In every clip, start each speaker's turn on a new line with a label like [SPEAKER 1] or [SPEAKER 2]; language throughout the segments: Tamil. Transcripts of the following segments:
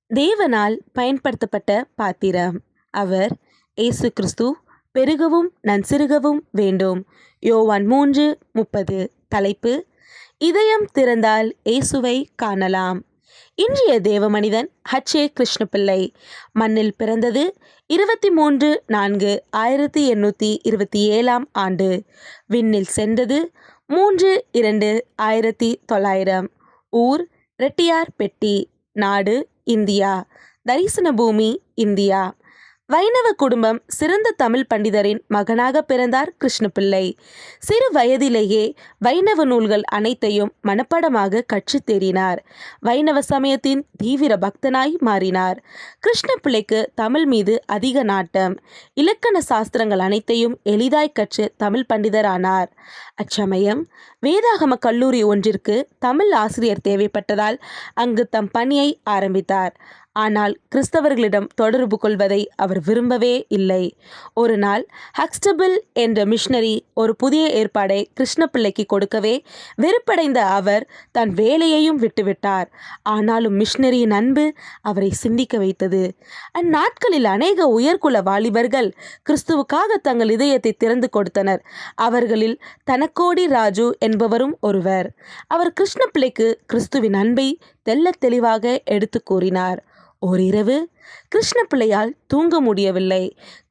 [SPEAKER 1] தேவனால் பயன்படுத்தப்பட்ட பாத்திரம். அவர் இயேசு கிறிஸ்து. பெருகவும் நான் சிறுகவும் வேண்டும். யோவான் 3:30. தலைப்பு: இதயம் திறந்தால் இயேசுவை காணலாம். இன்றைய தேவ மனிதன் H.A. கிருஷ்ணபிள்ளை. மண்ணில் பிறந்தது 23/4/1827 ஆண்டு. விண்ணில் சென்றது 3/2/1900. ஊர் ரெட்டியார்பெட்டி. நாடு இந்தியா. தரிசன பூமி இந்தியா. வைணவ குடும்பம். சிறந்த தமிழ் பண்டிதரின் மகனாக பிறந்தார் கிருஷ்ணபிள்ளை. சிறு வயதிலேயே வைணவ நூல்கள் அனைத்தையும் மனப்பாடமாக கற்றுத் தேறினார். வைணவ சமயத்தின் தீவிர பக்தனாய் மாறினார். கிருஷ்ணபிள்ளைக்கு தமிழ் மீது அதிக நாட்டம். இலக்கண சாஸ்திரங்கள் அனைத்தையும் எளிதாய் கற்று தமிழ் பண்டிதரானார். அச்சமயம் வேதாகம கல்லூரி ஒன்றிற்கு தமிழ் ஆசிரியர் தேவைப்பட்டதால் அங்கு தம் பணியை ஆரம்பித்தார். ஆனால் கிறிஸ்தவர்களிடம் தொடர்பு கொள்வதை அவர் விரும்பவே இல்லை. ஒரு நாள் ஹக்ஸ்டபிள் என்ற மிஷனரி ஒரு புதிய ஏற்பாடை கிருஷ்ணபிள்ளைக்கு கொடுக்கவே வெறுப்படைந்த அவர் தன் வேலையையும் விட்டுவிட்டார். ஆனாலும் மிஷனரியின் அன்பு அவரை சிந்திக்க வைத்தது. அந்நாட்களில் அநேக உயர்குல வாலிபர்கள் கிறிஸ்துவுக்காக தங்கள் இதயத்தை திறந்து கொடுத்தனர். அவர்களில் தனக்கோடி ராஜு என்பவரும் ஒருவர். அவர் கிருஷ்ணபிள்ளைக்கு கிறிஸ்துவின் அன்பை தெள்ளத் தெளிவாக எடுத்து கூறினார். ஓரிரவு கிருஷ்ணபிள்ளையால் தூங்க முடியவில்லை.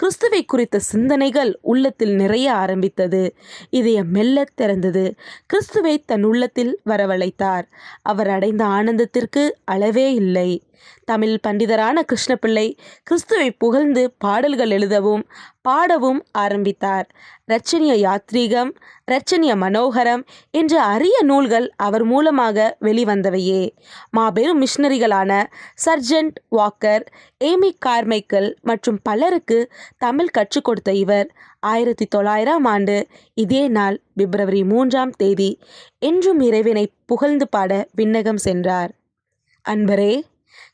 [SPEAKER 1] கிறிஸ்துவை குறித்த சிந்தனைகள் உள்ளத்தில் நிறைய ஆரம்பித்தது. இதயம் மெல்ல திறந்தது. கிறிஸ்துவை தன் உள்ளத்தில் வரவழைத்தார். அவர் அடைந்த ஆனந்தத்திற்கு அளவே இல்லை. தமிழ் பண்டிதரான கிருஷ்ணபிள்ளை கிறிஸ்துவை புகழ்ந்து பாடல்கள் எழுதவும் பாடவும் ஆரம்பித்தார். இரட்சணிய யாத்ரீகம், இரட்சணிய மனோகரம் என்ற அரிய நூல்கள் அவர் மூலமாக வெளிவந்தவையே. மாபெரும் மிஷனரிகளான சர்ஜென்ட் வாக்கர், ஏமி கார்மைக்கல் மற்றும் பலருக்கு தமிழ் கற்றுக் கொடுத்த இவர் 1900 ஆண்டு இதே நாள் பிப்ரவரி 3 என்றும் இறைவனை புகழ்ந்து பாட விண்ணகம் சென்றார். அன்பரே,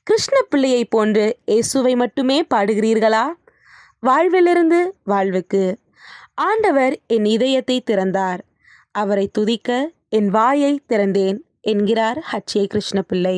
[SPEAKER 1] கிருஷ்ணபிள்ளையை போன்று இயேசுவை மட்டுமே பாடுகிறீர்களா? வாழ்விலிருந்து வாழ்வுக்கு. ஆண்டவர் என் இதயத்தை திறந்தார். அவரை துதிக்க என் வாயை திறந்தேன் என்கிறார் H.A. கிருஷ்ணபிள்ளை.